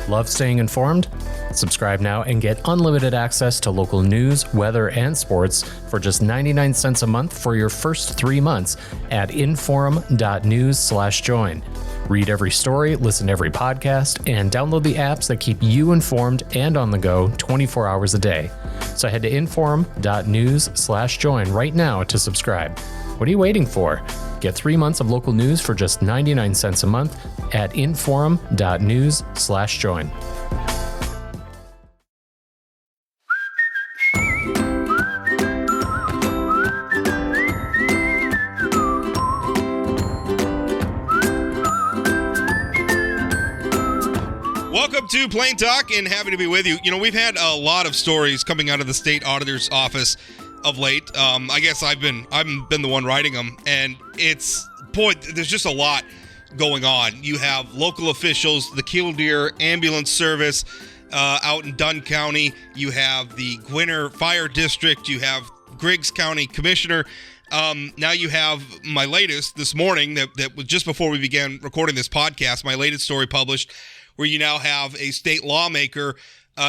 Love staying informed? Subscribe now and get unlimited access to local news, weather, and sports for just 99 cents a month for your first 3 months at inforum.news/join. Read every story, listen to every podcast, and download the apps that keep you informed and on the go 24 hours a day. So head to inforum.news/join right now to subscribe. What are you waiting for? Get 3 months of local news for just 99 cents a month at inforum.news/join. Welcome to Plain Talk, and happy to be with you. You know, we've had a lot of stories coming out of the state auditor's office of late. I guess I've been the one writing them, and there's just a lot going on. You have local officials, the Killdeer Ambulance Service out in Dunn County. You have the Gwinner Fire District. You have Griggs County Commissioner. Now you have my latest this morning that was just before we began recording this podcast, my latest story published, where you now have a state lawmaker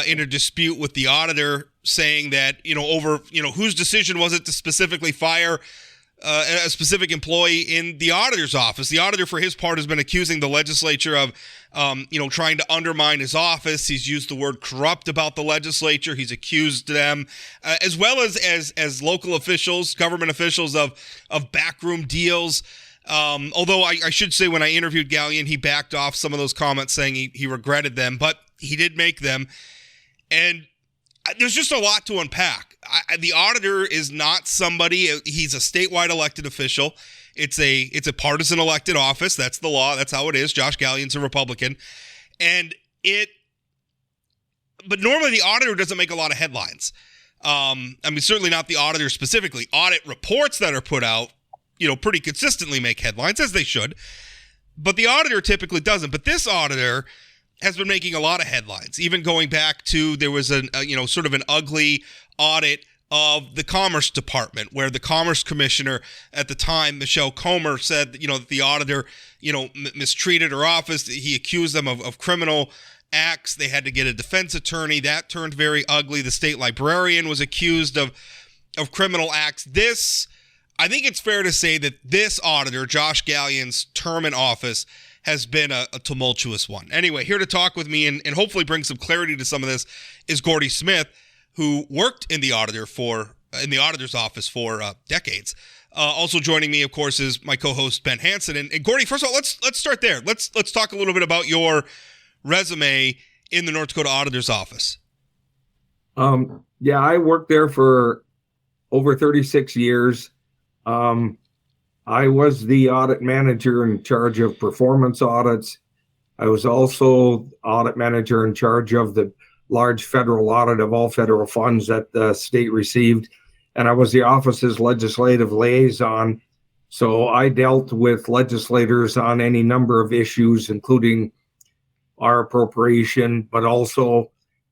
in a dispute with the auditor, saying that, over whose decision was it to specifically fire a specific employee in the auditor's office. The auditor, for his part, has been accusing the legislature of, trying to undermine his office. He's used the word corrupt about the legislature. He's accused them, as well as local officials, government officials, of backroom deals. Although I should say, when I interviewed Gallion, he backed off some of those comments, saying he regretted them, but he did make them. And there's just a lot to unpack. The auditor is not somebody, he's a statewide elected official. It's a partisan elected office. That's the law. That's how it is. Josh Gallion's a Republican. But normally the auditor doesn't make a lot of headlines. Certainly not the auditor specifically. Audit reports that are put out, pretty consistently make headlines, as they should. But the auditor typically doesn't. But this auditor has been making a lot of headlines, even going back to, there was sort of an ugly audit of the Commerce Department, where the Commerce Commissioner at the time, Michelle Comer, said, that the auditor, mistreated her office. He accused them of criminal acts. They had to get a defense attorney. That turned very ugly. The state librarian was accused of criminal acts. I think it's fair to say that this auditor, Josh Gallion's term in office, has been a tumultuous one. Anyway, here to talk with me and hopefully bring some clarity to some of this is Gordy Smith, who worked in the auditor's office for decades. Also joining me, of course, is my co-host Ben Hansen. And Gordy, first of all, let's start there. Let's talk a little bit about your resume in the North Dakota auditor's office. I worked there for over 36 years. I was the audit manager in charge of performance audits. I was also audit manager in charge of the large federal audit of all federal funds that the state received. And I was the office's legislative liaison. So I dealt with legislators on any number of issues, including our appropriation, but also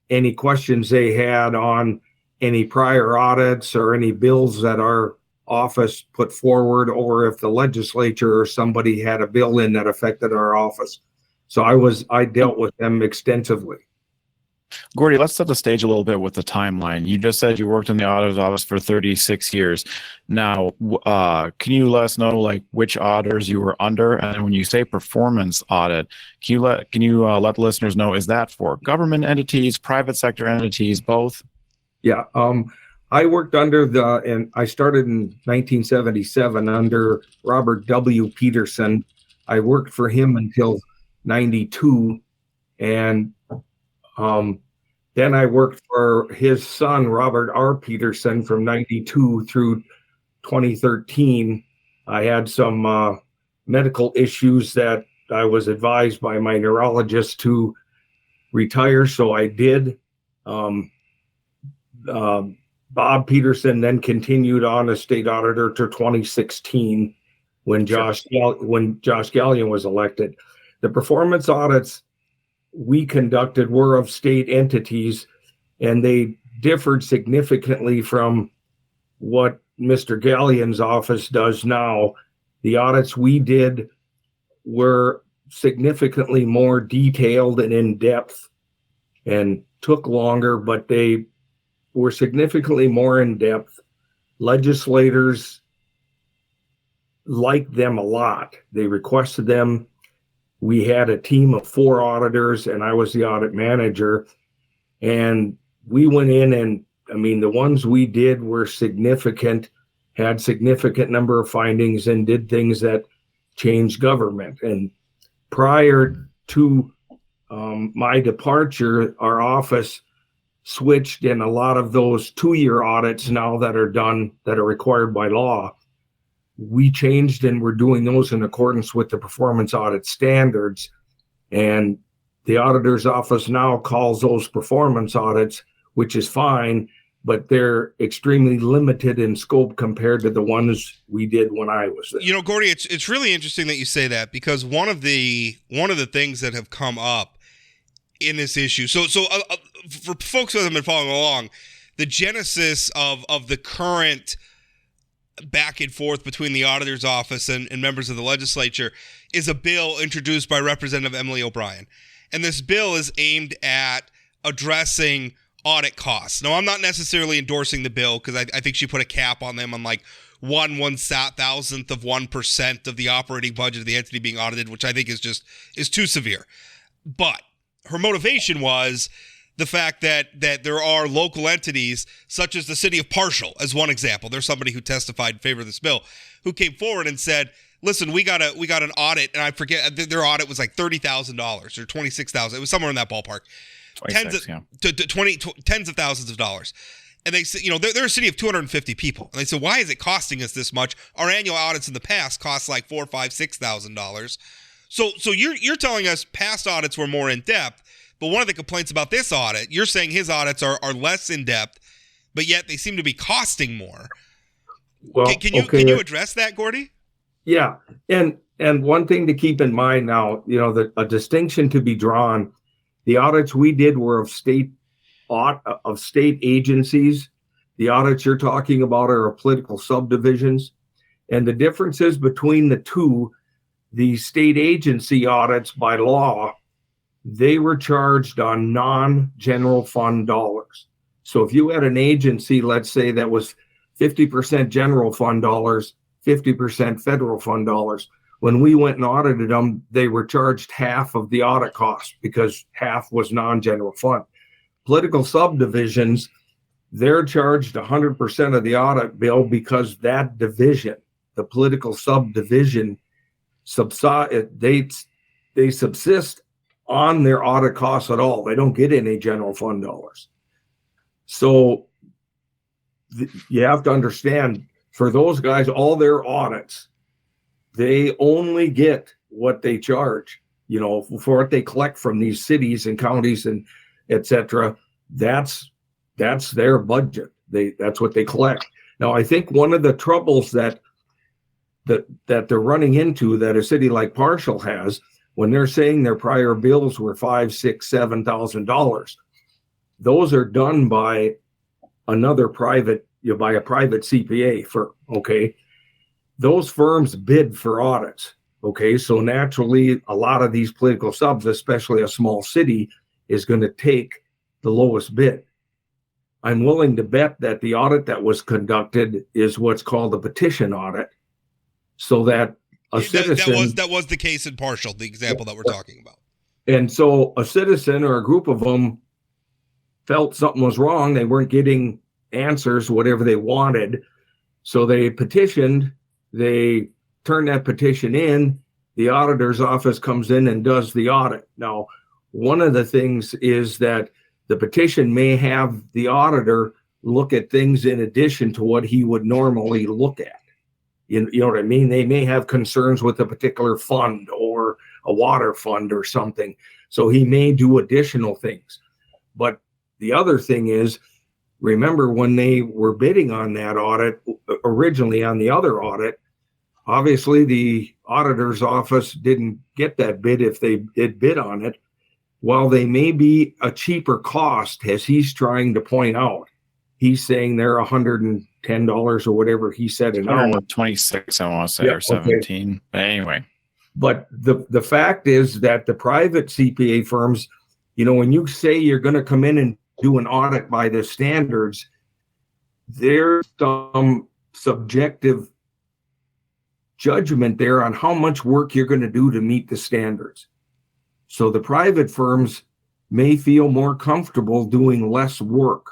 any questions they had on any prior audits or any bills that our office put forward, or if the legislature or somebody had a bill in that affected our office. So I dealt with them extensively. Gordy, let's set the stage a little bit with the timeline. You just said you worked in the auditor's office for 36 years. Now, can you let us know which auditors you were under? And when you say performance audit, can you let the listeners know, is that for government entities, private sector entities, both? Yeah. I worked and I started in 1977 under Robert W. Peterson. I worked for him until 92. And then I worked for his son, Robert R. Peterson, from 92 through 2013. I had some medical issues that I was advised by my neurologist to retire, so I did. Bob Peterson then continued on as state auditor to 2016 when Josh Gallion was elected. The performance audits we conducted were of state entities, and they differed significantly from what Mr. Gallion's office does now. The audits we did were significantly more detailed and in depth and took longer, but they were significantly more in depth. Legislators liked them a lot. They requested them. We had a team of 4 auditors, and I was the audit manager. And we went in, and I mean, the ones we did were significant, had significant number of findings, and did things that changed government. And prior to my departure, our office switched in a lot of those 2-year audits now that are done, that are required by law. We changed, and we're doing those in accordance with the performance audit standards. And the auditor's office now calls those performance audits, which is fine, but they're extremely limited in scope compared to the ones we did when I was there. You know, Gordy, it's really interesting that you say that, because one of the things that have come up in this issue. So for folks who haven't been following along, the genesis of the current back and forth between the auditor's office and members of the legislature is a bill introduced by Representative Emily O'Brien. And this bill is aimed at addressing audit costs. Now, I'm not necessarily endorsing the bill, because I think she put a cap on them on like 1/1000th of 1% of the operating budget of the entity being audited, which I think is too severe. But her motivation was the fact that there are local entities, such as the city of Parshall, as one example. There's somebody who testified in favor of this bill, who came forward and said, listen, we got an audit, and I forget, their audit was like $30,000 or $26,000. It was somewhere in that ballpark. Tens of thousands of dollars. And they said, they're a city of 250 people. And they said, why is it costing us this much? Our annual audits in the past cost like $4,000, $5,000, $6,000. So you're telling us past audits were more in depth, but one of the complaints about this audit, you're saying his audits are less in depth, but yet they seem to be costing more. Well, can you address that, Gordy? Yeah, and one thing to keep in mind now, a distinction to be drawn. The audits we did were of state agencies. The audits you're talking about are of political subdivisions, and the differences between the two, the state agency audits by law, they were charged on non-general fund dollars. So if you had an agency, let's say, that was 50% general fund dollars, 50% federal fund dollars, when we went and audited them, they were charged half of the audit cost because half was non-general fund. Political subdivisions, they're charged 100% of the audit bill because that division, the political subdivision, they subsist on their audit costs at all. They don't get any general fund dollars. So you have to understand, for those guys, all their audits, they only get what they charge, for what they collect from these cities and counties and et cetera. That's their budget. That's what they collect. Now, I think one of the troubles that they're running into, that a city like Parshall has, when they're saying their prior bills were $5,000, $6,000, $7,000, those are done by another private, by a private CPA those firms bid for audits. So naturally, a lot of these political subs, especially a small city, is going to take the lowest bid. I'm willing to bet that the audit that was conducted is what's called a petition audit, so that a citizen... That was the case in Parshall, the example that we're talking about. And so a citizen or a group of them felt something was wrong. They weren't getting answers, whatever they wanted. So they petitioned. They turn that petition in. The auditor's office comes in and does the audit. Now, one of the things is that the petition may have the auditor look at things in addition to what he would normally look at. You know what I mean? They may have concerns with a particular fund or a water fund or something. So he may do additional things. But the other thing is, remember when they were bidding on that audit, originally on the other audit, obviously the auditor's office didn't get that bid if they did bid on it. While they may be a cheaper cost, as he's trying to point out, he's saying they're $110 or whatever he said an hour. 26, I want to say, or 17. Okay. But anyway. But the fact is that the private CPA firms, when you say you're going to come in and do an audit by the standards, there's some subjective judgment there on how much work you're going to do to meet the standards. So the private firms may feel more comfortable doing less work.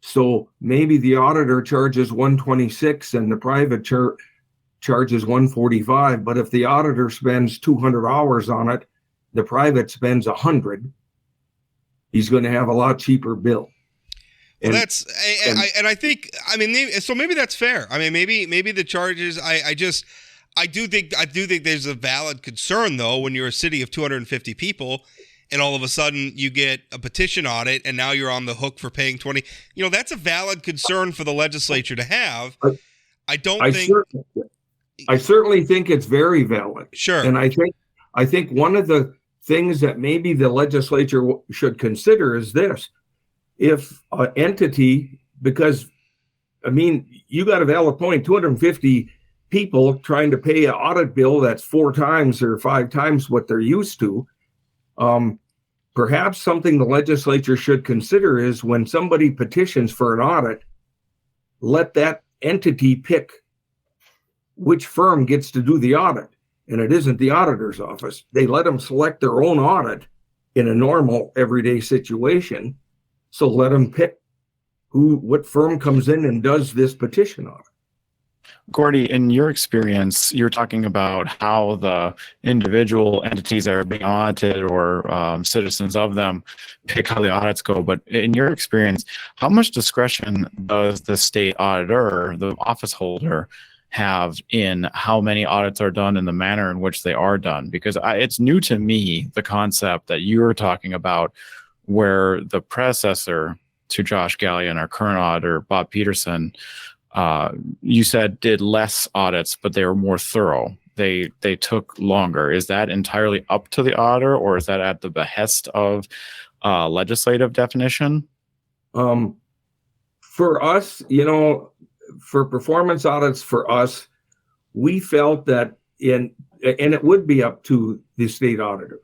So maybe the auditor charges $126 and the private charges $145. But if the auditor spends 200 hours on it, the private spends 100, he's going to have a lot cheaper bill. Well, I think, so maybe that's fair. I mean, maybe the charges, I do think there's a valid concern though, when you're a city of 250 people and all of a sudden you get a petition audit and now you're on the hook for paying 20, that's a valid concern for the legislature to have. I certainly think it's very valid. Sure. And I think one of the things that maybe the legislature should consider is this. If an entity, because you got a valid point, 250 people trying to pay an audit bill that's 4 times or 5 times what they're used to. Perhaps something the legislature should consider is when somebody petitions for an audit, let that entity pick which firm gets to do the audit. And it isn't the auditor's office. They let them select their own audit in a normal everyday situation. So let them pick what firm comes in and does this petition audit. Gordy, in your experience, you're talking about how the individual entities that are being audited or citizens of them pick how the audits go. But in your experience, how much discretion does the state auditor, the office holder, have in how many audits are done and the manner in which they are done? Because it's new to me, the concept that you're talking about, where the predecessor to Josh Gallion, our current auditor, Bob Peterson, you said did less audits, but they were more thorough. They took longer. Is that entirely up to the auditor, or is that at the behest of legislative definition? For us, for performance audits, for us, we felt that and it would be up to the state auditor.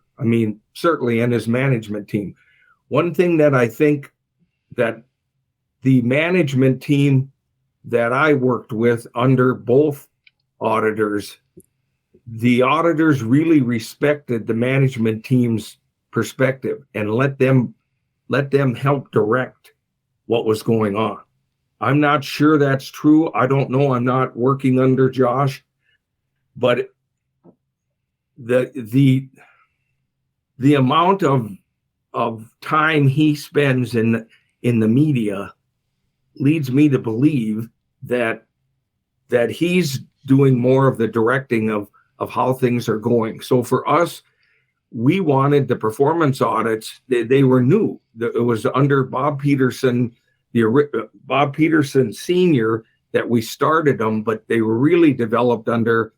Certainly, and his management team. One thing that I think that the management team that I worked with under both auditors, the auditors really respected the management team's perspective and let them help direct what was going on. I'm not sure that's true. I don't know. I'm not working under Josh, but the amount of time he spends in the media leads me to believe that he's doing more of the directing of how things are going. So for us, we wanted the performance audits. They were new. It was under Bob Peterson, Bob Peterson Sr. that we started them, but they were really developed under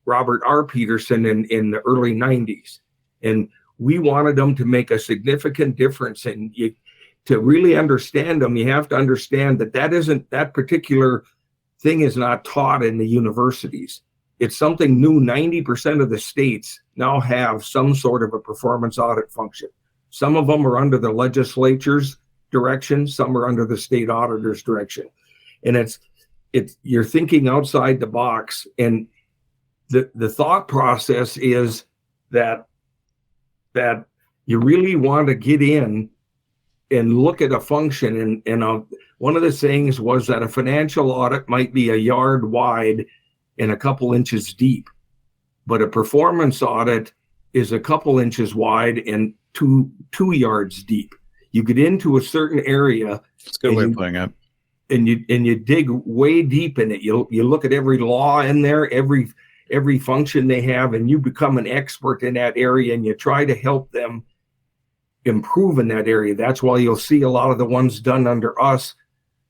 Robert R. Peterson in the early 90s. And we wanted them to make a significant difference. And to really understand them, you have to understand that particular thing is not taught in the universities. It's something new. 90% of the states now have some sort of a performance audit function. Some of them are under the legislature's direction. Some are under the state auditor's direction. And you're thinking outside the box. And the thought process is that you really want to get in and look at a function. And one of the sayings was that a financial audit might be a yard wide and a couple inches deep, but a performance audit is a couple inches wide and two yards deep. You get into a certain area. That's a good way of putting it. And you dig way deep in it. You look at every law in there, every function they have, and you become an expert in that area, and you try to help them improve in that area. That's why you'll see a lot of the ones done under us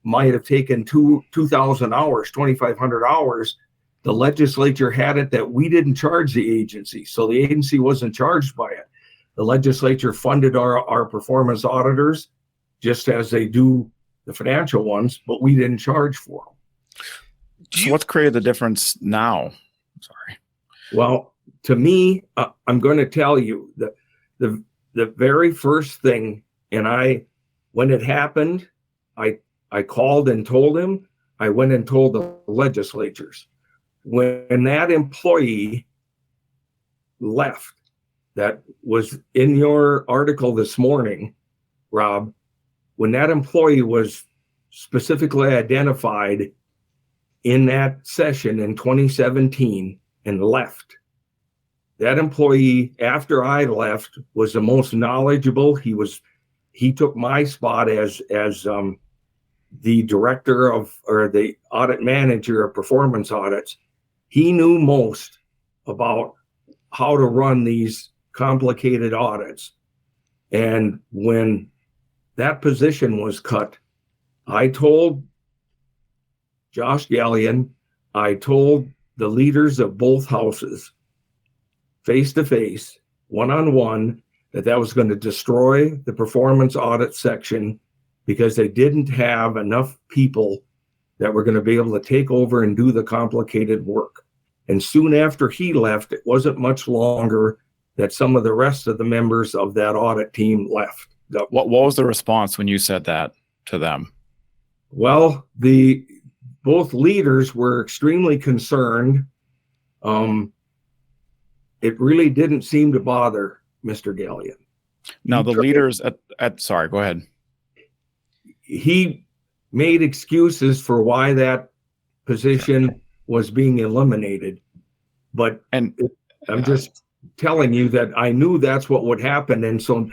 might have taken 2,000 hours, 2,500 hours. The legislature had it that we didn't charge the agency, so the agency wasn't charged by it. The legislature funded our performance auditors just as they do the financial ones, but we didn't charge for them. So what's created the difference now? Sorry. Well, to me, I'm going to tell you that the the very first thing, and when it happened, I called and told him. I went and told the legislatures. When that employee left, that was in your article this morning, Rob, when that employee was specifically identified in that session in 2017 and left, that employee, after I left, was the most knowledgeable. He took my spot as the director or the audit manager of performance audits. He knew most about how to run these complicated audits. And when that position was cut, I told Josh Gallion, I told the leaders of both houses, face to face, one-on-one, that was going to destroy the performance audit section because they didn't have enough people that were going to be able to take over and do the complicated work. And soon after he left, it wasn't much longer that some of the rest of the members of that audit team left. What was the response when you said that to them? Well, both leaders were extremely concerned. It really didn't seem to bother Mr. Gallion. Now, the leaders sorry, go ahead. He made excuses for why that position was being eliminated. But I'm just telling you that I knew that's what would happen. And so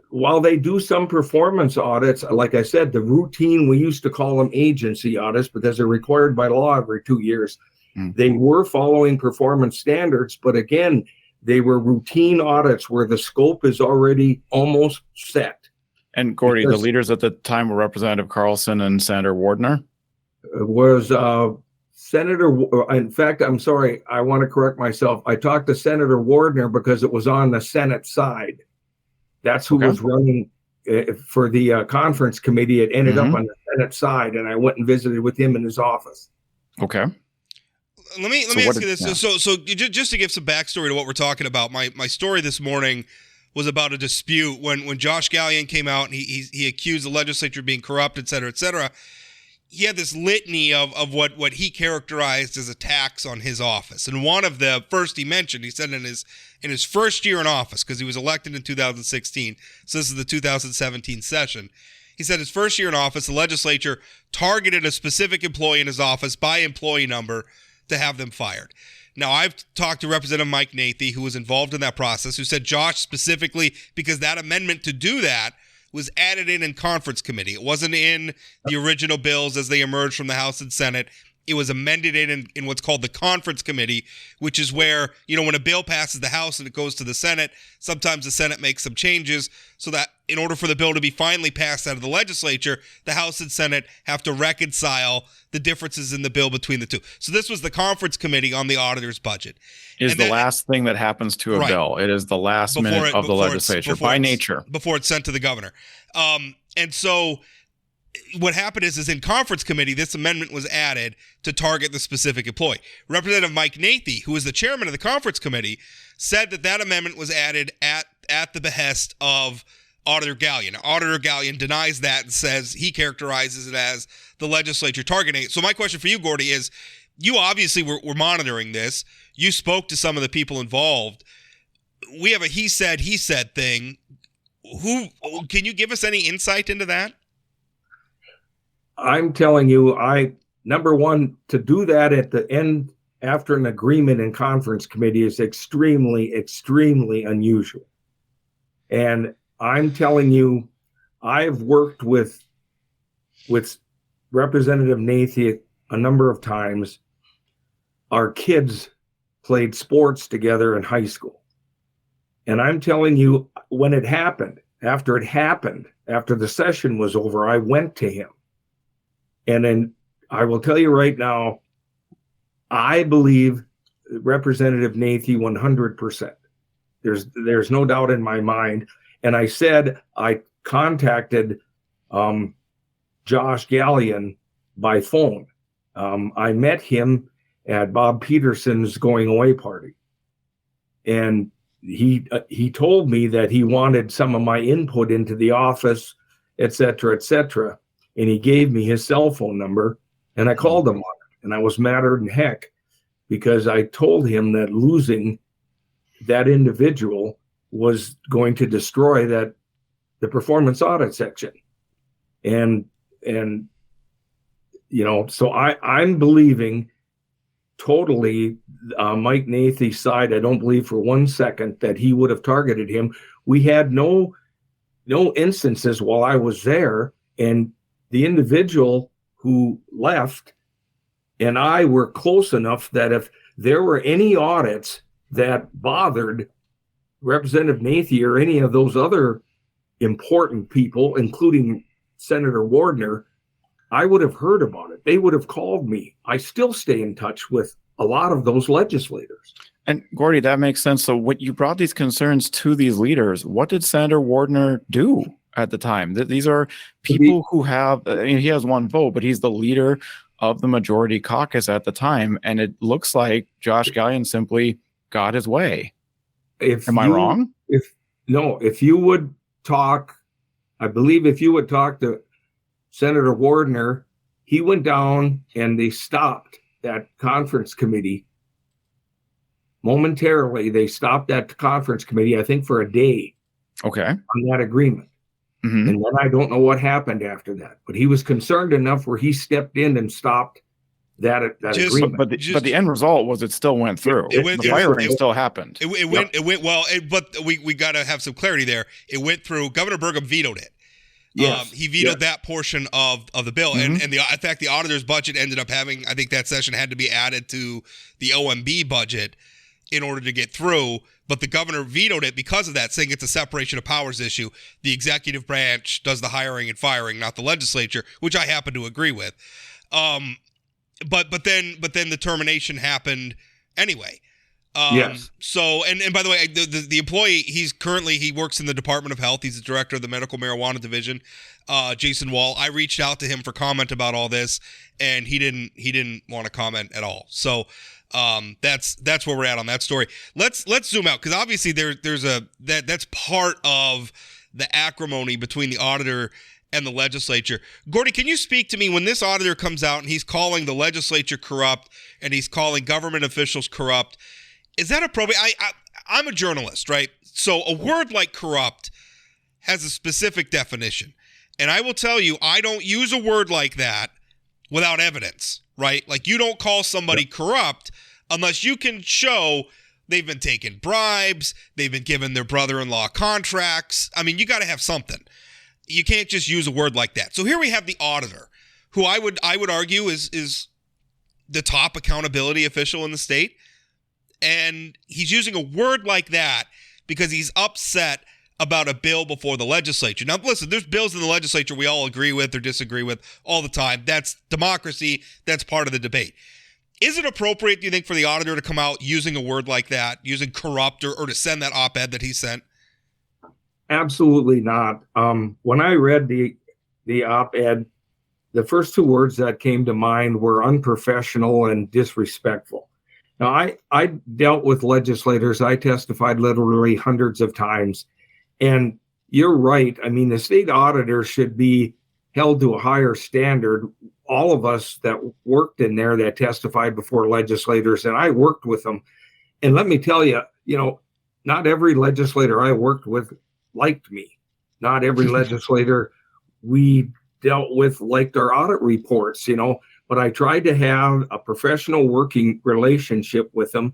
while they do some performance audits, like I said, the routine, we used to call them agency audits because they're required by law every 2 years. They were following performance standards, but again, they were routine audits where the scope is already almost set. And Gordy, the leaders at the time were Representative Carlson and Senator Wardner? Was Senator, in fact, I'm sorry, I want to correct myself. I talked to Senator Wardner because it was on the Senate side. That's who was running for the conference committee. It ended up on the Senate side, and I went and visited with him in his office. Okay. Let me ask you this. Yeah. So just to give some backstory to what we're talking about, my story this morning was about a dispute when Josh Gallion came out and he accused the legislature of being corrupt, et cetera, et cetera. He had this litany of what he characterized as attacks on his office. And one of the first he mentioned, he said in his first year in office, because he was elected in 2016, so this is the 2017 session, he said his first year in office, the legislature targeted a specific employee in his office by employee number to have them fired. Now, I've talked to Representative Mike Nathy, who was involved in that process, who said Josh specifically, because that amendment to do that was added in conference committee. It wasn't in the original bills as they emerged from the House and Senate. It was amended in what's called the conference committee, which is where, when a bill passes the House and it goes to the Senate, sometimes the Senate makes some changes so that in order for the bill to be finally passed out of the legislature, the House and Senate have to reconcile the differences in the bill between the two. So this was the conference committee on the auditor's budget. Is the last thing that happens to a bill. It is the last minute of the legislature by nature. Before it's sent to the governor. And so what happened is in conference committee, this amendment was added to target the specific employee. Representative Mike Nathy, who is the chairman of the conference committee, said that amendment was added at the behest of Auditor Gallion. Auditor Gallion denies that and says he characterizes it as the legislature targeting it. So my question for you, Gordy, is you obviously were monitoring this. You spoke to some of the people involved. We have a he said thing. Can you give us any insight into that? I'm telling you, number one, to do that at the end after an agreement in conference committee is extremely, extremely unusual. And I'm telling you, I've worked with Representative Nathy a number of times. Our kids played sports together in high school. And I'm telling you, when it happened, after the session was over, I went to him. And then I will tell you right now, I believe Representative Nathy 100%. There's no doubt in my mind. And I said I contacted Josh Gallion by phone. I met him at Bob Peterson's going away party. And he told me that he wanted some of my input into the office, et cetera, and he gave me his cell phone number, and I called him on it, and I was madder than heck because I told him that losing that individual was going to destroy the performance audit section, and so I'm believing totally Mike Nathy's side. I don't believe for 1 second that he would have targeted him. We had no instances while I was there, and the individual who left and I were close enough that if there were any audits that bothered Representative Nathy or any of those other important people, including Senator Wardner, I would have heard about it. They would have called me. I still stay in touch with a lot of those legislators. And Gordy, that makes sense. So when you brought these concerns to these leaders, what did Senator Wardner do at the time? These are people who have, he has one vote, but he's the leader of the majority caucus at the time. And it looks like Josh Gallion simply got his way. Am I wrong? If you would talk, I believe if you would talk to Senator Wardner, he went down and they stopped that conference committee. Momentarily, they stopped that conference committee, I think for a day. Okay. On that agreement. Mm-hmm. And then I don't know what happened after that. But he was concerned enough where he stepped in and stopped that agreement. But the end result was it still went through. The firing still happened. It went well, but we got to have some clarity there. It went through. Governor Burgum vetoed it. Yes. He vetoed that portion of the bill. Mm-hmm. And in fact, the auditor's budget ended up having, I think that session had to be added to the OMB budget in order to get through. But the governor vetoed it because of that, saying it's a separation of powers issue. The executive branch does the hiring and firing, not the legislature, which I happen to agree with. But then the termination happened anyway. Yes. So, and by the way, the employee, he works in the Department of Health. He's the director of the Medical Marijuana Division, Jason Wall. I reached out to him for comment about all this, and he didn't want to comment at all. So, that's where we're at on that story. Let's zoom out, because obviously that's part of the acrimony between the auditor and the legislature. Gordy, can you speak to me when this auditor comes out and he's calling the legislature corrupt and he's calling government officials corrupt? Is that appropriate? I'm a journalist, right? So a word like corrupt has a specific definition. And I will tell you, I don't use a word like that without evidence, right? Like, you don't call somebody corrupt unless you can show they've been taking bribes, they've been given their brother-in-law contracts. I mean, you got to have something. You can't just use a word like that. So here we have the auditor, who I would argue is the top accountability official in the state. And he's using a word like that because he's upset about a bill before the legislature. Now, listen, there's bills in the legislature we all agree with or disagree with all the time. That's democracy. That's part of the debate. Is it appropriate, do you think, for the auditor to come out using a word like that, using corrupt, or to send that op-ed that he sent? Absolutely not. When I read the op-ed, the first two words that came to mind were unprofessional and disrespectful. Now, I dealt with legislators. I testified literally hundreds of times. And you're right. I mean, the state auditor should be held to a higher standard. All of us that worked in there that testified before legislators, and I worked with them. And let me tell you, not every legislator I worked with liked me. Not every legislator we dealt with liked our audit reports, but I tried to have a professional working relationship with them.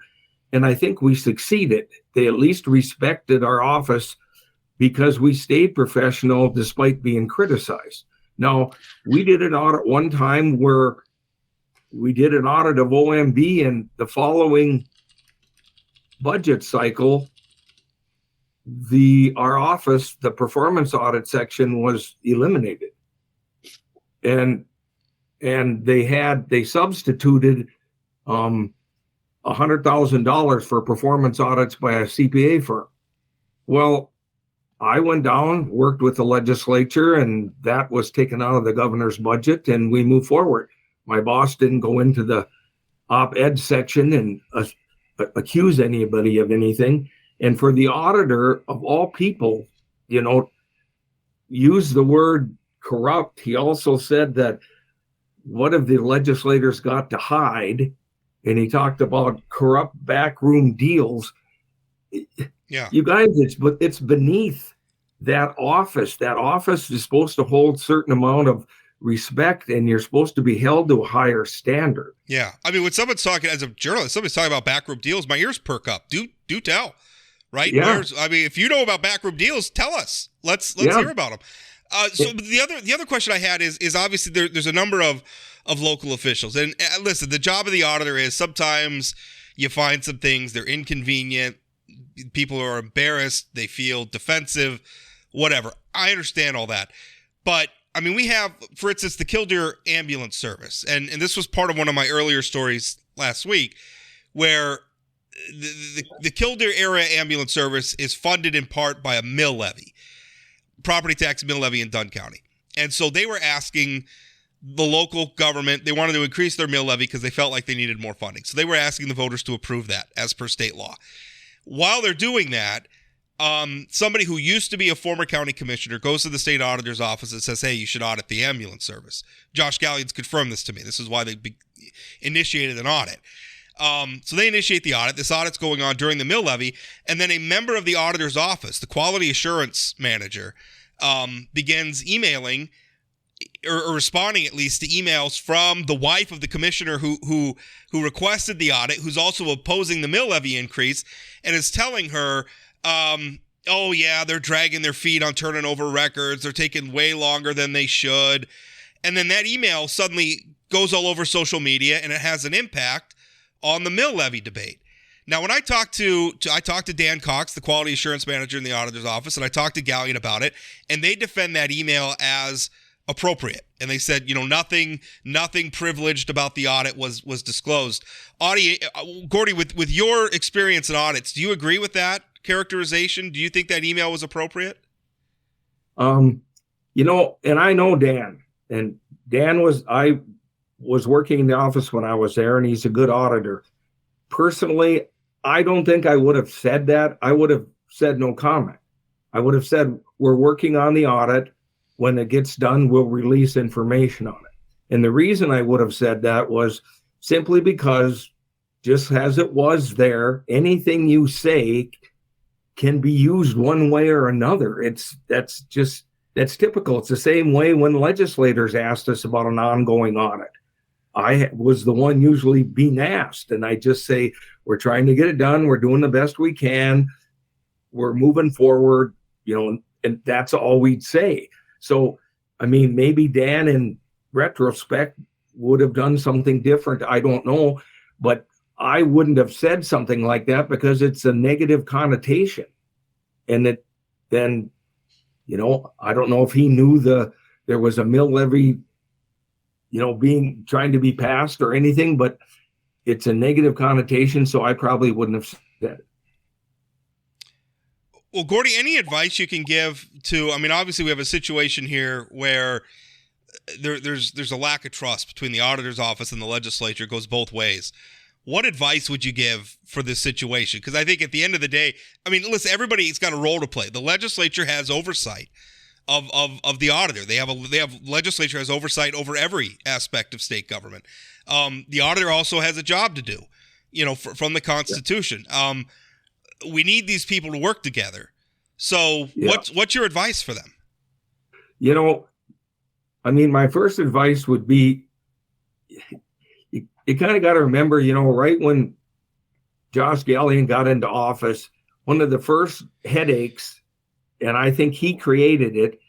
And I think we succeeded. They at least respected our office because we stayed professional despite being criticized. Now, we did an audit one time where we did an audit of OMB, and the following budget cycle, our office, the performance audit section, was eliminated. And they substituted $100,000 for performance audits by a CPA firm. Well, I went down, worked with the legislature, and that was taken out of the governor's budget, and we moved forward. My boss didn't go into the op-ed section and accuse anybody of anything. And for the auditor, of all people, use the word corrupt. He also said that what have the legislators got to hide? And he talked about corrupt backroom deals. Yeah. You guys, it's beneath that office. That office is supposed to hold certain amount of respect, and you're supposed to be held to a higher standard. Yeah. I mean, when someone's talking, as a journalist, somebody's talking about backroom deals, my ears perk up. Do tell, right? Yeah. If you know about backroom deals, tell us. Let's hear about them. So the other question I had is obviously there's a number of local officials, and listen, the job of the auditor is sometimes you find some things, they're inconvenient, people are embarrassed, they feel defensive, whatever. I understand all that, but I mean, we have, for instance, the Killdeer ambulance service, and this was part of one of my earlier stories last week, where the Killdeer area ambulance service is funded in part by a mill levy, property tax mill levy in Dunn County. And so they were asking the local government, they wanted to increase their mill levy because they felt like they needed more funding. So they were asking the voters to approve that as per state law. While they're doing that, somebody who used to be a former county commissioner goes to the state auditor's office and says, hey, you should audit the ambulance service. Josh Gallion's confirmed this to me. This is why they initiated an audit. So they initiate the audit. This audit's going on during the mill levy, and then a member of the auditor's office, the quality assurance manager, begins emailing or responding at least to emails from the wife of the commissioner who requested the audit, who's also opposing the mill levy increase, and is telling her, oh yeah, they're dragging their feet on turning over records. They're taking way longer than they should. And then that email suddenly goes all over social media, and it has an impact on the mill levy debate. Now, when I talked to Dan Cox, the quality assurance manager in the auditor's office, and I talked to Gallion about it, and they defend that email as appropriate. And they said, nothing privileged about the audit was disclosed. Gordy, with your experience in audits, do you agree with that characterization? Do you think that email was appropriate? And I know Dan, and I was working in the office when I was there, and he's a good auditor. Personally, I don't think I would have said that. I would have said no comment. I would have said, we're working on the audit. When it gets done, we'll release information on it. And the reason I would have said that was simply because, just as it was there, anything you say can be used one way or another. That's typical. It's the same way when legislators asked us about an ongoing audit. I was the one usually being asked, and I just say, we're trying to get it done. We're doing the best we can. We're moving forward, and that's all we'd say. So, I mean, maybe Dan in retrospect would have done something different. I don't know, but I wouldn't have said something like that because it's a negative connotation. And I don't know if he knew there was a mill levy, trying to be passed or anything, but it's a negative connotation. So I probably wouldn't have said it. Well, Gordy, any advice you can give to, obviously we have a situation here where there's a lack of trust between the auditor's office and the legislature. It goes both ways. What advice would you give for this situation? Because I think at the end of the day, listen, everybody's got a role to play. The legislature has oversight of the auditor. They have legislature has oversight over every aspect of state government. The auditor also has a job to do, from the Constitution. We need these people to work together. So what's your advice for them? My first advice would be, you kind of got to remember, right when Josh Gallion got into office, one of the first headaches, and I think he created it,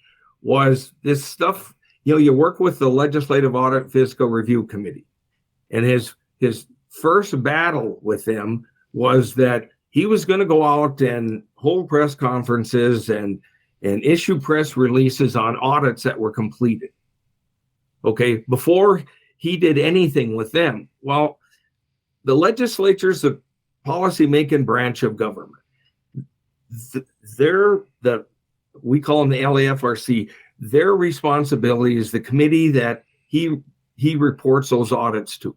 was this stuff, you work with the Legislative Audit Fiscal Review Committee. And his first battle with them was that he was going to go out and hold press conferences and issue press releases on audits that were completed. Okay, before he did anything with them. Well, the legislature's the policy-making branch of government. We call them the LAFRC. Their responsibility is the committee that he reports those audits to.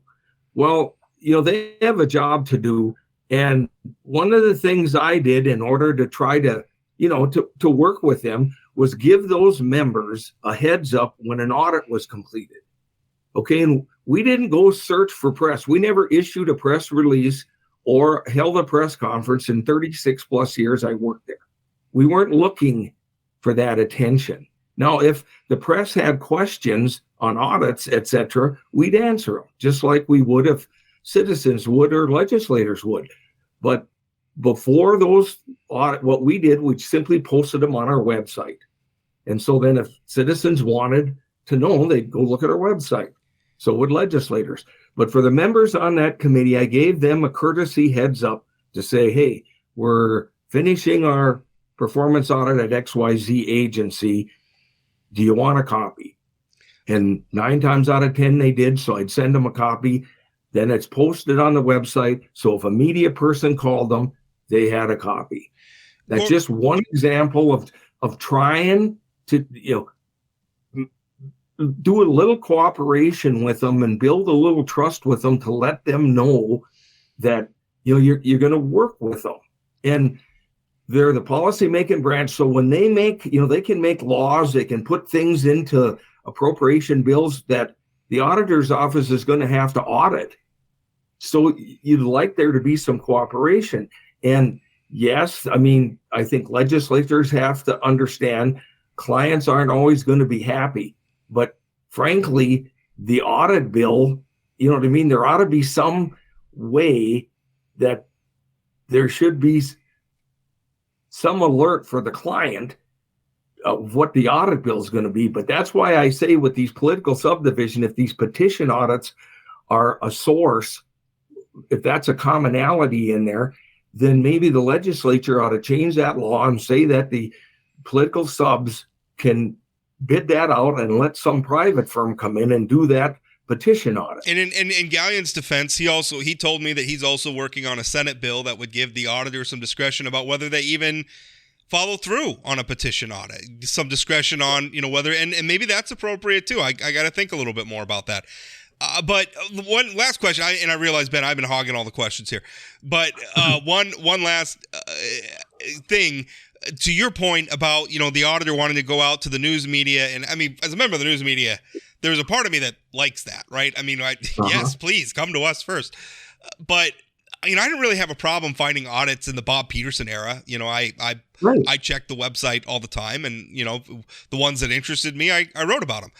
Well, they have a job to do, And one of the things I did in order to try to, to work with them was give those members a heads up when an audit was completed. Okay. And we didn't go search for press. We never issued a press release or held a press conference in 36 plus years I worked there. We weren't looking for that attention. Now, if the press had questions on audits, etc., we'd answer them just like we would if citizens would or legislators would. But before those audit, what we did, we simply posted them on our website. And so then if citizens wanted to know, they'd go look at our website. So would legislators. But for the members on that committee, I gave them a courtesy heads up to say, hey, we're finishing our performance audit at XYZ agency. Do you want a copy? And 9 times out of 10, they did. So I'd send them a copy. Then it's posted on the website. So if a media person called them, they had a copy. That's just one example of trying to, do a little cooperation with them and build a little trust with them to let them know that, you're going to work with them. And they're the policy making branch. So when they make, they can make laws, they can put things into appropriation bills that the auditor's office is going to have to audit. So you'd like there to be some cooperation. And yes, I think legislators have to understand clients aren't always going to be happy. But frankly, the audit bill, there ought to be some way that there should be some alert for the client of what the audit bill is going to be. But that's why I say with these political subdivision, if these petition audits are a source, if that's a commonality in there, then maybe the legislature ought to change that law and say that the political subs can bid that out and let some private firm come in and do that petition audit. And in Gallion's defense, he told me that he's also working on a Senate bill that would give the auditor some discretion about whether they even follow through on a petition audit, some discretion on, whether, and maybe that's appropriate too. I got to think a little bit more about that. But one last question, I realize, Ben, I've been hogging all the questions here, but one last thing. To your point about, the auditor wanting to go out to the news media, and as a member of the news media, there's a part of me that likes that, right? Yes, please come to us first. But I didn't really have a problem finding audits in the Bob Peterson era. I checked the website all the time, and the ones that interested me, I wrote about them.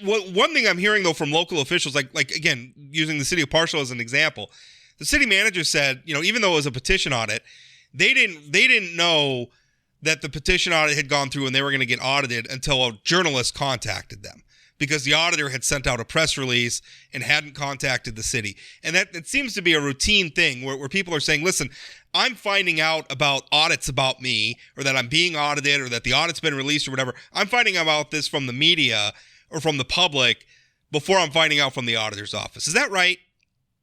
One thing I'm hearing though from local officials, like again, using the city of Parshall as an example, the city manager said, even though it was a petition audit, they didn't know that the petition audit had gone through and they were going to get audited until a journalist contacted them, because the auditor had sent out a press release and hadn't contacted the city. And that seems to be a routine thing where people are saying, listen, I'm finding out about audits about me, or that I'm being audited, or that the audit's been released or whatever. I'm finding out about this from the media or from the public before I'm finding out from the auditor's office. Is that right?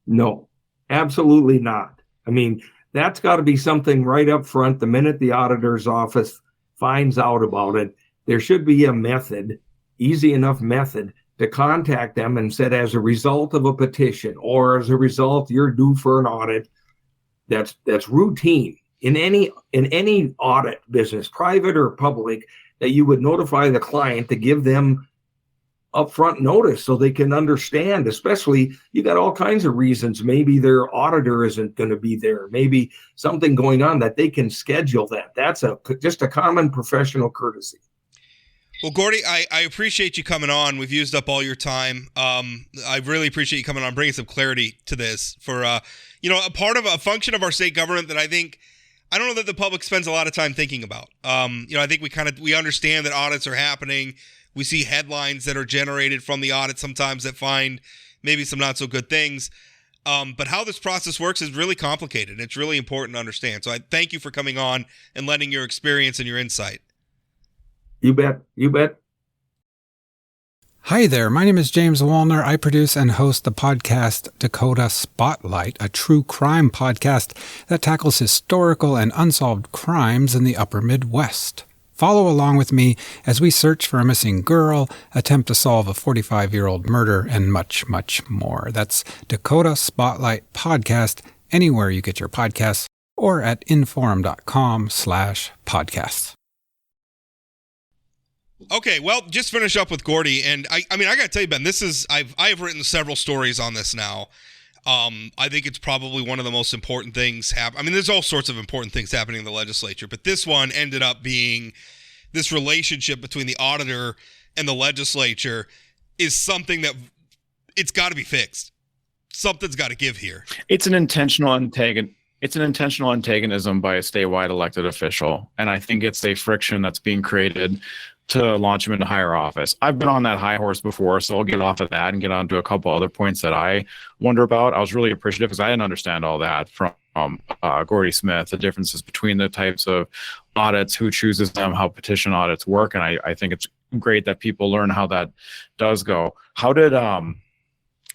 No, absolutely not. That's got to be something right up front. The minute the auditor's office finds out about it, there should be a method, easy enough method, to contact them and said, as a result of a petition, or as a result you're due for an audit. That's routine in any audit business, private or public, that you would notify the client to give them upfront notice so they can understand. Especially, you got all kinds of reasons. Maybe their auditor isn't going to be there. Maybe something going on that they can schedule that. That's just a common professional courtesy. Well, Gordy, I appreciate you coming on. We've used up all your time. I really appreciate you coming on, bringing some clarity to this for, a part of a function of our state government that I don't know that the public spends a lot of time thinking about. I think we understand that audits are happening. We see headlines that are generated from the audit sometimes that find maybe some not so good things. But how this process works is really complicated. It's really important to understand. So I thank you for coming on and lending your experience and your insight. You bet. Hi there, my name is James Wallner. I produce and host the podcast Dakota Spotlight, a true crime podcast that tackles historical and unsolved crimes in the upper Midwest. Follow along with me as we search for a missing girl, attempt to solve a 45-year-old murder, and much, much more. That's Dakota Spotlight Podcast, anywhere you get your podcasts or at inforum.com/podcasts. Okay, well, just finish up with Gordy, and I mean, I got to tell you, Ben, I've written several stories on this now. I think it's probably one of the most important things I mean, there's all sorts of important things happening in the legislature, but this one ended up being this relationship between the auditor and the legislature is something that it's got to be fixed. Something's got to give here. It's an intentional antagonism by a statewide elected official, and I think it's a friction that's being created to launch him into higher office. I've been on that high horse before, so I'll get off of that and get on to a couple other points that I wonder about. I was really appreciative because I didn't understand all that from Gordy Smith, the differences between the types of audits, who chooses them, how petition audits work, and I think it's great that people learn how that does go. How did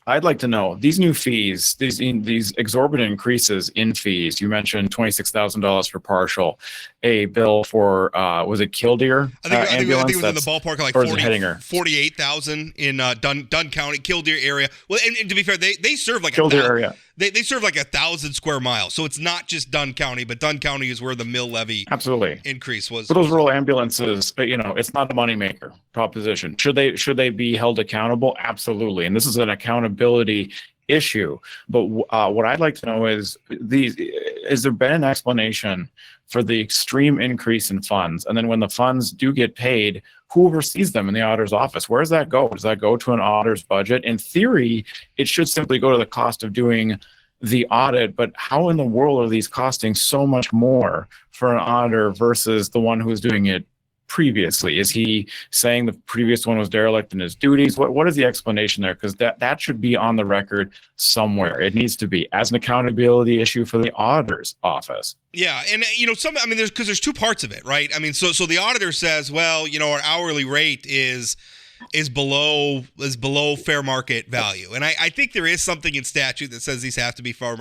I'd like to know these new fees, these exorbitant increases in fees. You mentioned $26,000 for partial, a bill for was it Killdeer? I think it was in the ballpark of like 48,000 in Dunn County, Killdeer area. Well, and to be fair, they serve like Killdeer area. They serve like 1,000 square miles, so it's not just Dunn County, but Dunn County is where the mill levy increase was. But those rural ambulances, it's not a moneymaker proposition. Should they be held accountable? Absolutely, and this is an accountability issue. But what I'd like to know is has there been an explanation for the extreme increase in funds? And then when the funds do get paid, who oversees them in the auditor's office? Where does that go? Does that go to an auditor's budget? In theory, it should simply go to the cost of doing the audit, but how in the world are these costing so much more for an auditor versus the one who's doing it previously? Is he saying the previous one was derelict in his duties? What is the explanation there? Because that should be on the record somewhere. It needs to be as an accountability issue for the auditor's office. Yeah, and there's two parts of it, right? I mean, so the auditor says, well, our hourly rate is below fair market value, and I think there is something in statute that says these have to be fair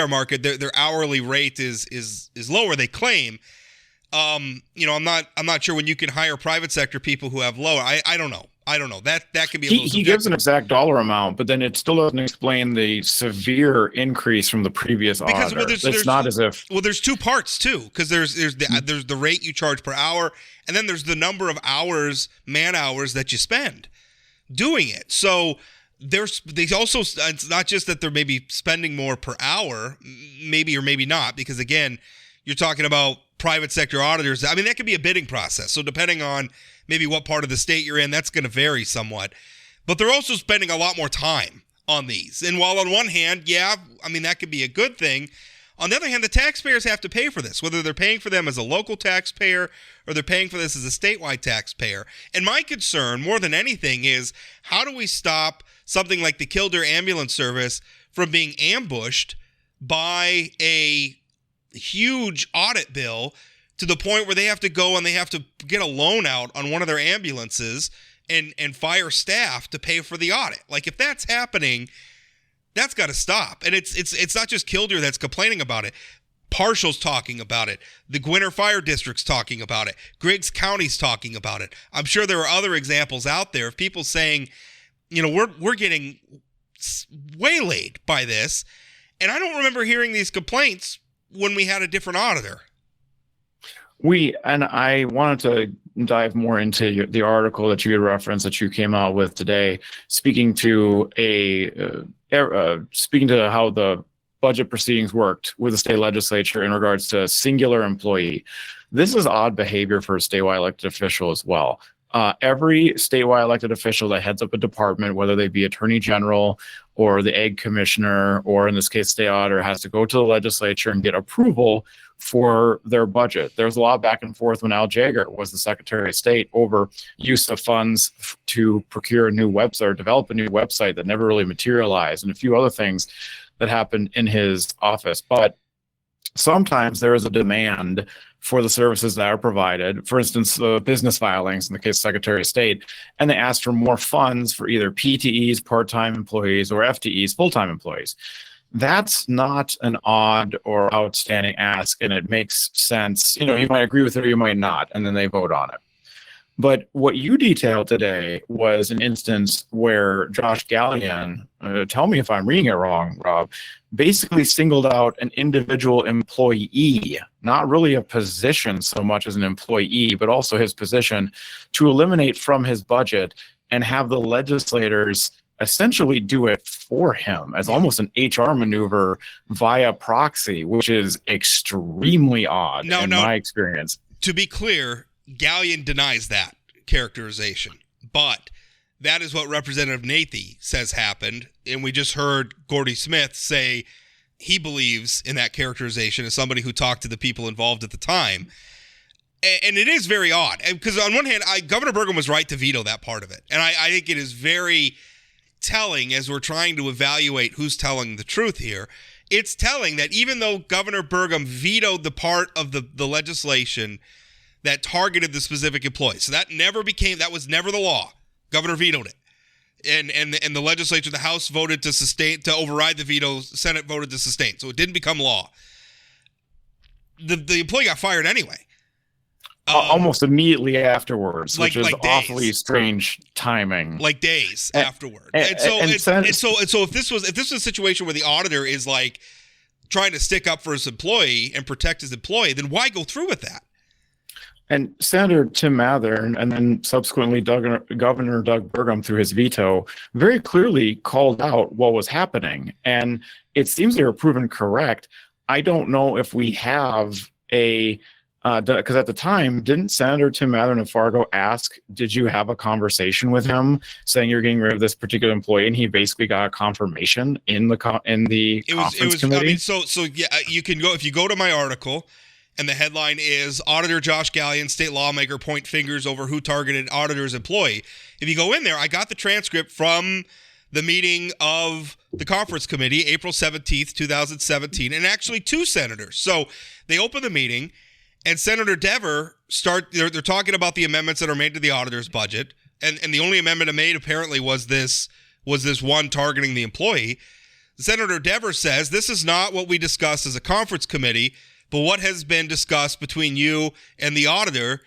market. Their hourly rate is lower, they claim. I'm not sure when you can hire private sector people who have lower. I don't know. That could be a little he gives an exact dollar amount, but then it still doesn't explain the severe increase from the previous auditor. It's not as if there's two parts too, because there's the rate you charge per hour, and then there's the number of man hours that you spend doing it. So they also, it's not just that they're maybe spending more per hour, maybe or maybe not, because again, you're talking about private sector auditors. I mean, that could be a bidding process. So depending on maybe what part of the state you're in, that's going to vary somewhat. But they're also spending a lot more time on these. And while on one hand, that could be a good thing. On the other hand, the taxpayers have to pay for this, whether they're paying for them as a local taxpayer or they're paying for this as a statewide taxpayer. And my concern, more than anything, is how do we stop something like the Killdeer ambulance service from being ambushed by a huge audit bill to the point where they have to go and they have to get a loan out on one of their ambulances and fire staff to pay for the audit. Like, if that's happening, that's got to stop. And it's not just Killdeer that's complaining about it. Partial's talking about it. The Gwinner Fire District's talking about it. Griggs County's talking about it. I'm sure there are other examples out there of people saying, we're getting waylaid by this. And I don't remember hearing these complaints when we had a different auditor. I wanted to dive more into the article that you had referenced that you came out with today, speaking to how the budget proceedings worked with the state legislature in regards to a singular employee. This is odd behavior for a statewide elected official as well. Every statewide elected official that heads up a department, whether they be attorney general or the ag commissioner, or in this case, state auditor, has to go to the legislature and get approval for their budget. There was a lot of back and forth when Al Jaeger was the Secretary of State over use of funds to procure a new website or develop a new website that never really materialized, and a few other things that happened in his office. But sometimes there is a demand for the services that are provided. For instance, business filings in the case of Secretary of State, and they ask for more funds for either PTEs, part-time employees, or FTEs, full-time employees. That's not an odd or outstanding ask, and it makes sense. You might agree with it or you might not, and then they vote on it. But what you detailed today was an instance where Josh Gallion, tell me if I'm reading it wrong, Rob, basically singled out an individual employee, not really a position so much as an employee, but also his position, to eliminate from his budget and have the legislators essentially do it for him as almost an HR maneuver via proxy, which is extremely odd in my experience. To be clear, Gallion denies that characterization, but that is what Representative Nathy says happened, and we just heard Gordy Smith say he believes in that characterization as somebody who talked to the people involved at the time. And it is very odd, because on one hand, Governor Burgum was right to veto that part of it, and I think it is very telling as we're trying to evaluate who's telling the truth here. It's telling that even though Governor Burgum vetoed the part of the legislation that targeted the specific employee, so that was never the law. Governor vetoed it, and the legislature, the House voted to override the veto. The Senate voted to sustain, so it didn't become law. The employee got fired anyway. Almost immediately afterwards, which is days. Awfully strange timing. Like days afterward. And so if this was a situation where the auditor is like trying to stick up for his employee and protect his employee, then why go through with that? And Senator Tim Mathern, and then subsequently Governor Doug Burgum, through his veto, very clearly called out what was happening. And it seems they were proven correct. I don't know if we have because at the time, didn't Senator Tim Mathern of Fargo ask, did you have a conversation with him saying you're getting rid of this particular employee? And he basically got a confirmation in the conference committee. I mean, so yeah, you can go, if you go to my article, and the headline is Auditor Josh Gallion, State Lawmaker Point Fingers Over Who Targeted Auditor's Employee. If you go in there, I got the transcript from the meeting of the conference committee, April 17th, 2017, and actually two senators. So they open the meeting, and Senator Dever they're talking about the amendments that are made to the auditor's budget, and the only amendment made apparently was this one targeting the employee. Senator Dever says, this is not what we discussed as a conference committee, but what has been discussed between you and the auditor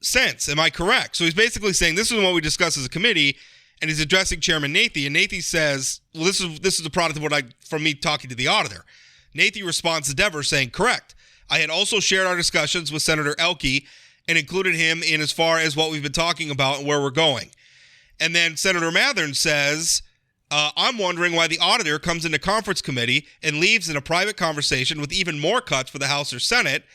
since. Am I correct? So he's basically saying this is what we discussed as a committee, and he's addressing Chairman Nathy, and Nathy says, well, this is the product of from me talking to the auditor. Nathy responds to Dever saying, correct. I had also shared our discussions with Senator Elke and included him in as far as what we've been talking about and where we're going. And then Senator Mathern says, I'm wondering why the auditor comes into conference committee and leaves in a private conversation with even more cuts for the House or Senate.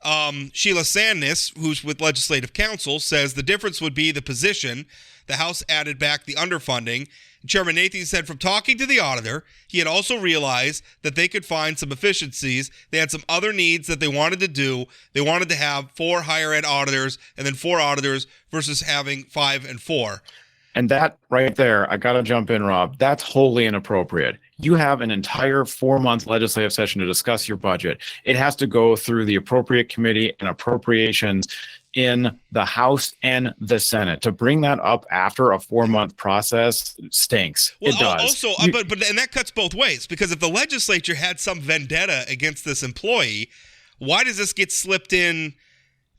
Sheila Sandness, who's with Legislative Counsel, says the difference would be the position. The House added back the underfunding. Chairman Nathan said from talking to the auditor, he had also realized that they could find some efficiencies. They had some other needs that they wanted to do. They wanted to have 4 higher ed auditors and then 4 auditors versus having 5 and 4. And that right there, I got to jump in, Rob. That's wholly inappropriate. You have an entire 4-month legislative session to discuss your budget. It has to go through the appropriate committee and appropriations in the House and the Senate. To bring that up after a 4-month process stinks. Well, it does. Also, but that cuts both ways, because if the legislature had some vendetta against this employee, why does this get slipped in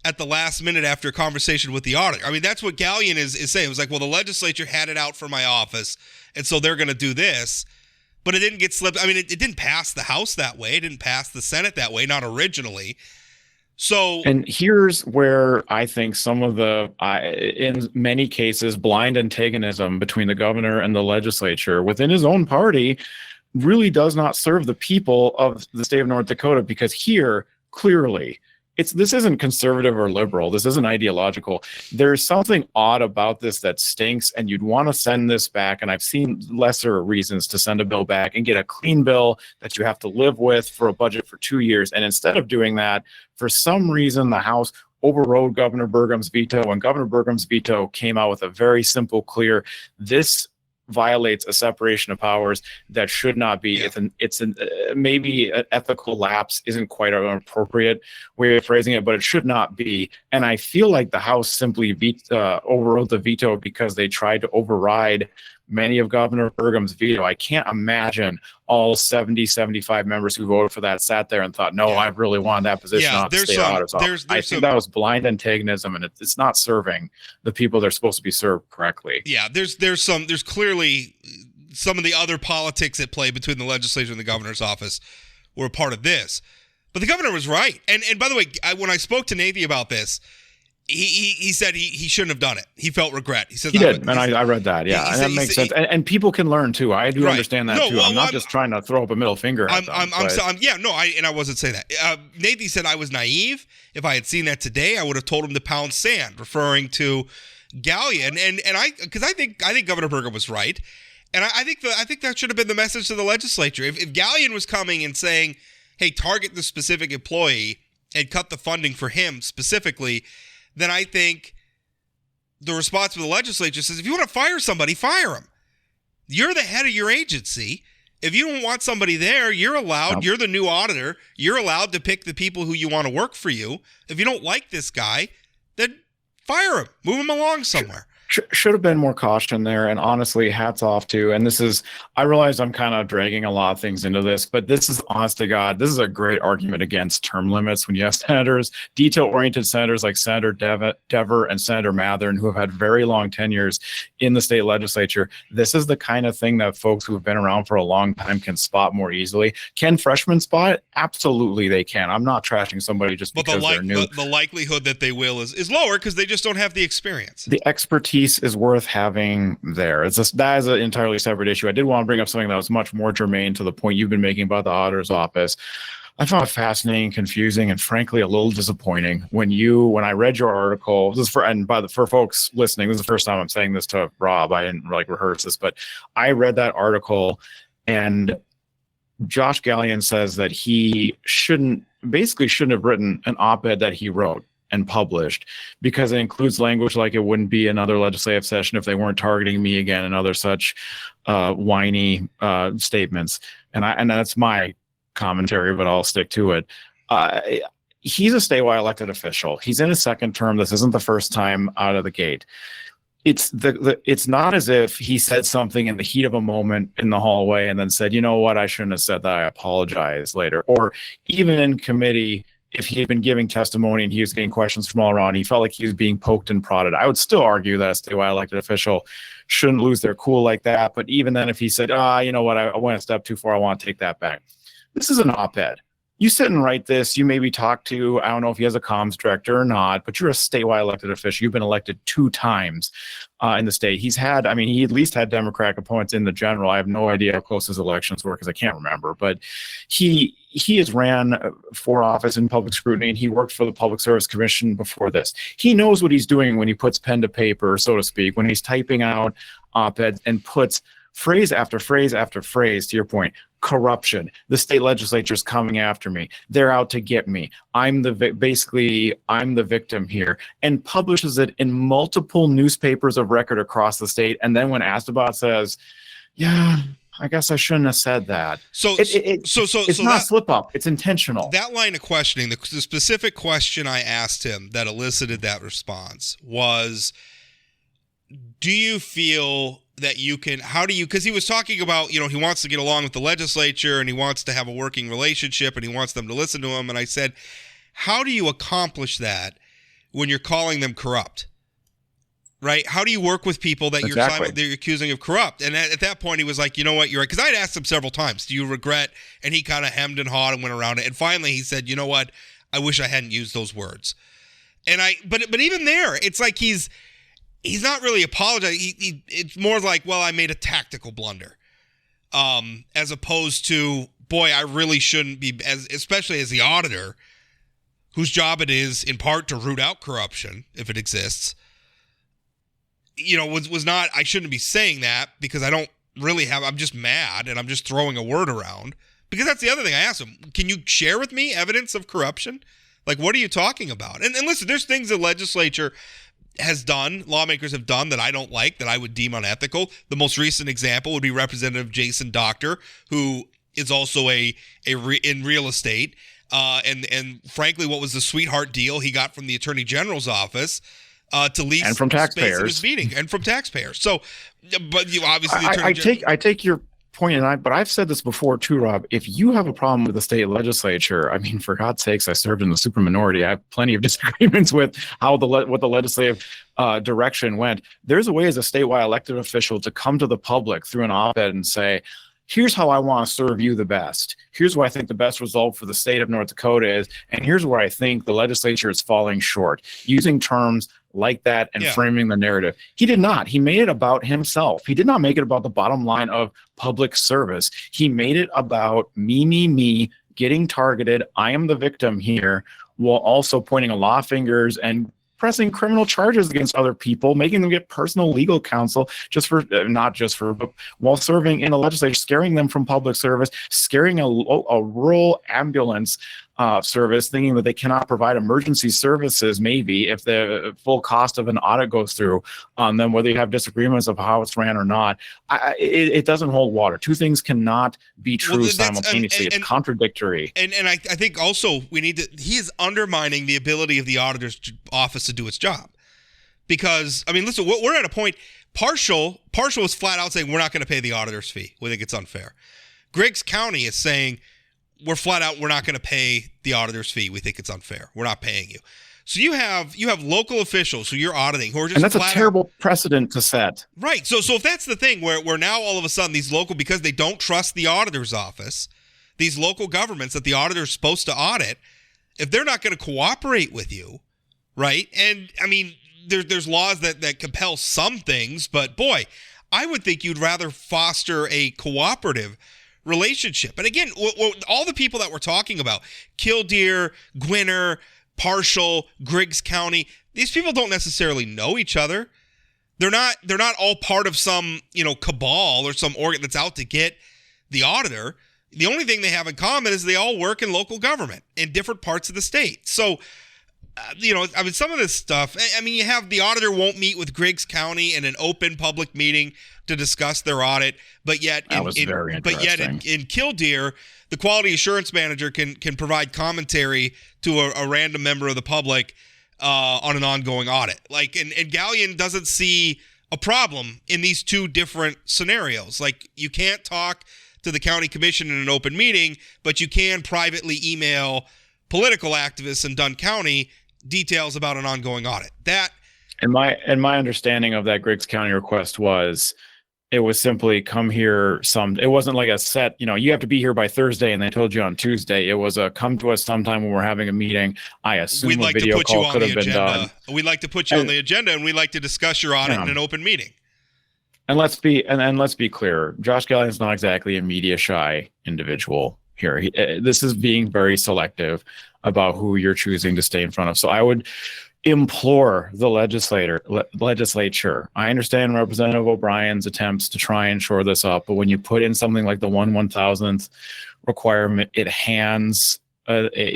at the last minute after a conversation with the auditor? I mean, that's what Gallion is saying. It was like, well, the legislature had it out for my office, and so they're going to do this. But it didn't get slipped. I mean, it didn't pass the House that way. It didn't pass the Senate that way, not originally. So, and here's where I think some of the, in many cases, blind antagonism between the governor and the legislature within his own party really does not serve the people of the state of North Dakota, because here, clearly, this isn't conservative or liberal. This isn't ideological. There's something odd about this that stinks, and you'd want to send this back. And I've seen lesser reasons to send a bill back and get a clean bill that you have to live with for a budget for 2 years. And instead of doing that, for some reason, the House overrode Governor Burgum's veto, and Governor Burgum's veto came out with a very simple, clear, this violates a separation of powers that should not be. Yeah. Maybe an ethical lapse isn't quite an appropriate way of phrasing it, but it should not be. And I feel like the House simply overrode the veto because they tried to override many of Governor Burgum's veto. I can't imagine all 70, 75 members who voted for that sat there and thought, no, I really want that position off the state auditor's office. I think that was blind antagonism, and it's not serving the people they're supposed to be served correctly. Yeah, there's clearly some of the other politics at play between the legislature and the governor's office were a part of this. But the governor was right. And by the way, when I spoke to Nathan about this, he said he shouldn't have done it. He felt regret. He said he did, and I read that. Yeah, and that makes sense. And people can learn too. I do understand that too. I'm not just trying to throw up a middle finger at them. I wasn't saying that. Nathan said I was naive. If I had seen that today, I would have told him to pound sand, referring to Gallion. And I think Governor Burgum was right. And I think that should have been the message to the legislature. If Gallion was coming and saying, hey, target the specific employee and cut the funding for him specifically, then I think the response from the legislature says, if you want to fire somebody, fire him. You're the head of your agency. If you don't want somebody there, you're allowed. You're the new auditor. You're allowed to pick the people who you want to work for you. If you don't like this guy, then fire him. Move him along somewhere. Should have been more caution there, and honestly, hats off to. And this is, I realize I'm kind of dragging a lot of things into this, but this is, honest to God, this is a great argument against term limits when you have senators, detail-oriented senators like Senator Dever and Senator Mathern, who have had very long tenures in the state legislature. This is the kind of thing that folks who have been around for a long time can spot more easily. Can freshmen spot it? Absolutely, they can. I'm not trashing somebody just because they're new. The likelihood that they will is lower because they just don't have the experience. The expertise is worth having there. That is an entirely separate issue. I did want to bring up something that was much more germane to the point you've been making about the auditor's office. I found it fascinating, confusing, and frankly a little disappointing when I read your article. This is for folks listening, this is the first time I'm saying this to Rob. I didn't rehearse this, but I read that article, and Josh Gallion says that he shouldn't have written an op-ed that he wrote and published because it includes language like it wouldn't be another legislative session if they weren't targeting me again and other such whiny statements. And that's my commentary, but I'll stick to it. He's a statewide elected official. He's in his second term. This isn't the first time out of the gate. It's not as if he said something in the heat of a moment in the hallway and then said, you know what, I shouldn't have said that, I apologize later. Or even in committee, if he had been giving testimony and he was getting questions from all around, he felt like he was being poked and prodded. I would still argue that a statewide elected official shouldn't lose their cool like that. But even then, if he said, you know what, I went a step too far, I want to take that back. This is an op-ed. You sit and write this. You maybe talk to, I don't know if he has a comms director or not, but you're a statewide elected official. You've been elected 2 times in the state. He at least had Democratic opponents in the general. I have no idea how close his elections were because I can't remember, but he has ran for office in public scrutiny, and he worked for the Public Service Commission before this. He knows what he's doing when he puts pen to paper, so to speak, when he's typing out op-eds and puts phrase after phrase after phrase, to your point, corruption. The state legislature's coming after me. They're out to get me. I'm the victim here, and publishes it in multiple newspapers of record across the state. And then when asked about, says, yeah, I guess I shouldn't have said that. So it's not slip up. It's intentional. That line of questioning, the specific question I asked him that elicited that response was, do you feel that you can, because he was talking about, he wants to get along with the legislature and he wants to have a working relationship and he wants them to listen to him. And I said, how do you accomplish that when you're calling them corrupt? Right? How do you work with people that you're accusing of corrupt? And at that point, he was like, you know what, you're right. Because I'd asked him several times, do you regret? And he kind of hemmed and hawed and went around it. And finally, he said, you know what, I wish I hadn't used those words. And but even there, it's like he's not really apologizing. It's more like, well, I made a tactical blunder, as opposed to, boy, I really shouldn't be, especially as the auditor, whose job it is in part to root out corruption if it exists. Was not, I shouldn't be saying that because I don't really I'm just mad and I'm just throwing a word around. Because that's the other thing I asked him. Can you share with me evidence of corruption? Like, what are you talking about? And listen, there's things the legislature has done, lawmakers have done that I don't like, that I would deem unethical. The most recent example would be Representative Jason Doctor, who is also in real estate. And frankly, what was the sweetheart deal he got from the Attorney General's office to lease and from space in taxpayers. his meeting, and from taxpayers. So, but you obviously I take your point, but I've said this before too, Rob. If you have a problem with the state legislature, I mean, for God's sakes, I served in the super minority. I have plenty of disagreements with how what the legislative direction went. There's a way as a statewide elected official to come to the public through an op-ed and say, here's how I want to serve you the best. Here's what I think the best result for the state of North Dakota is. And here's where I think the legislature is falling short, using terms like that and framing the narrative. He did not. He made it about himself. He did not make it about the bottom line of public service. He made it about me, getting targeted. I am the victim here, while also pointing a lot of fingers and pressing criminal charges against other people, making them get personal legal counsel but while serving in the legislature, scaring them from public service, scaring a rural ambulance service, thinking that they cannot provide emergency services, maybe if the full cost of an audit goes through on them, whether you have disagreements of how it's ran or not. It doesn't hold water. Two things cannot be true simultaneously. It's contradictory. And I think also he is undermining the ability of the auditor's office to do its job. Because, I mean, listen, we're at a point, Partial is flat out saying we're not going to pay the auditor's fee. We think it's unfair. Griggs County is saying, we're not going to pay the auditor's fee. We think it's unfair. We're not paying you. So you have local officials who you're auditing who are just, and that's a terrible precedent to set. Right. So if that's the thing where now all of a sudden these local, because they don't trust the auditor's office, these local governments that the auditor's supposed to audit, if they're not going to cooperate with you, right? And I mean, there's laws that compel some things, but boy, I would think you'd rather foster a cooperative relationship. And again, all the people that we're talking about, Killdeer, Gwinner, Partial, Griggs County, these people don't necessarily know each other. They're not all part of some, cabal or some organ that's out to get the auditor. The only thing they have in common is they all work in local government in different parts of the state. So, some of this stuff, you have the auditor won't meet with Griggs County in an open public meeting to discuss their audit, but yet in Killdeer, the quality assurance manager can provide commentary to a random member of the public on an ongoing audit. And Gallion doesn't see a problem in these two different scenarios. Like, you can't talk to the county commission in an open meeting, but you can privately email political activists in Dunn County details about an ongoing audit. And my understanding of that Griggs County request was, it was simply come here it wasn't like a set, you have to be here by Thursday and they told you on Tuesday. It was a come to us sometime when we're having a meeting. I assume we'd like a video to put you call on could the have been agenda. done. We'd like to put you on the agenda, and we'd like to discuss your audit in an open meeting. And let's be clear. Josh Gallion is not exactly a media shy individual here. This is being very selective about who you're choosing to stay in front of. So I would implore the legislature. I understand Representative O'Brien's attempts to try and shore this up, but when you put in something like the 1/1000th requirement, it hands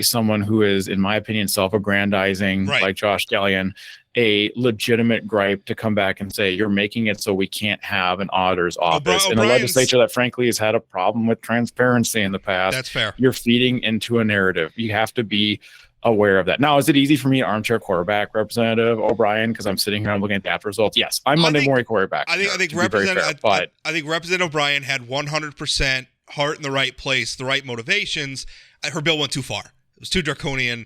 someone who is, in my opinion, self-aggrandizing, like Josh Gallion, a legitimate gripe to come back and say, you're making it so we can't have an auditor's office in a legislature that frankly has had a problem with transparency in the past. That's fair. You're feeding into a narrative. You have to be aware of that. Now, is it easy for me to armchair quarterback Representative O'Brien because I'm sitting here, I'm looking at the after results? Yes, I'm Monday morning quarterback. I think Representative O'Brien had 100% heart in the right place, the right motivations. Her bill went too far. It was too draconian.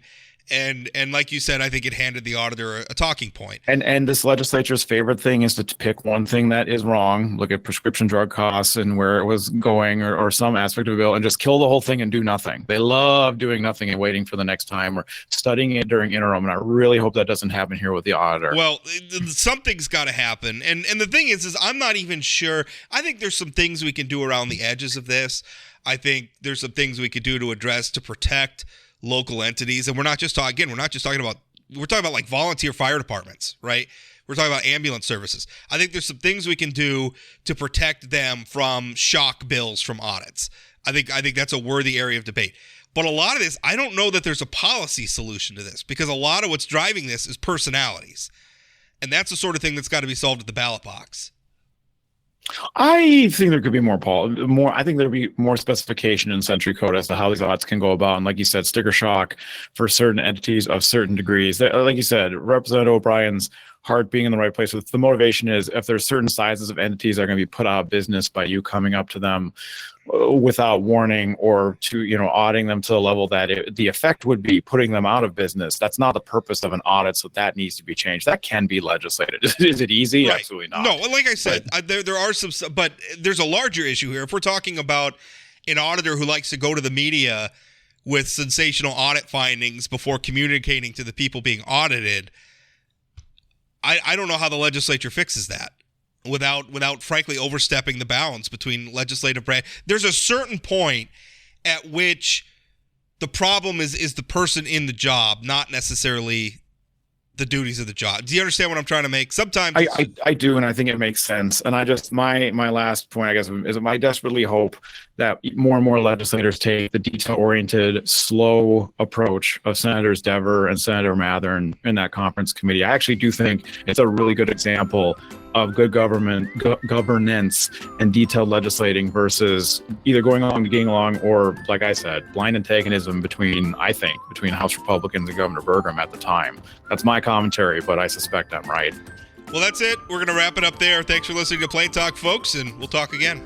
And like you said, I think it handed the auditor a talking point. And this legislature's favorite thing is to pick one thing that is wrong, look at prescription drug costs and where it was going or some aspect of the bill and just kill the whole thing and do nothing. They love doing nothing and waiting for the next time or studying it during interim. And I really hope that doesn't happen here with the auditor. Well, something's got to happen. And the thing is I'm not even sure. I think there's some things we can do around the edges of this. I think there's some things we could do to address, to protect local entities. And we're talking about like volunteer fire departments, right? We're talking about ambulance services. I think there's some things we can do to protect them from shock bills from audits. I think that's a worthy area of debate. But a lot of this, I don't know that there's a policy solution to this, because a lot of what's driving this is personalities. And that's the sort of thing that's got to be solved at the ballot box. I think there could be more, Paul. I think there'd be more specification in Century Code as to how these audits can go about. And like you said, sticker shock for certain entities of certain degrees. Like you said, Representative O'Brien's heart being in the right place. The motivation is if there's certain sizes of entities that are going to be put out of business by you coming up to them without warning, or to auditing them to the level that the effect would be putting them out of business. That's not the purpose of an audit, so that needs to be changed. That can be legislated. Is it easy? Right. Absolutely not. No, like I said, there are some, but there's a larger issue here. If we're talking about an auditor who likes to go to the media with sensational audit findings before communicating to the people being audited, I don't know how the legislature fixes that without frankly overstepping the bounds between legislative branch. There's a certain point at which the problem is the person in the job, not necessarily the duties of the job. Do you understand what I'm trying to make? Sometimes I do, and I think it makes sense. And I just my last point, I guess, is I desperately hope that more and more legislators take the detail-oriented, slow approach of Senators Dever and Senator Mathern in that conference committee. I actually do think it's a really good example of good governance and detailed legislating versus either going along to getting along, or, like I said, blind antagonism between House Republicans and Governor Burgum at the time. That's my commentary, but I suspect I'm right. Well, that's it. We're going to wrap it up there. Thanks for listening to Plain Talk, folks, and we'll talk again.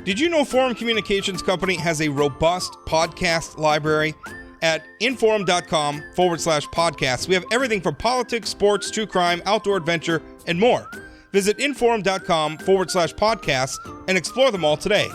Did you know Forum Communications Company has a robust podcast library? At inforum.com/podcasts, we have everything from politics, sports, true crime, outdoor adventure, and more. Visit inforum.com/podcasts and explore them all today.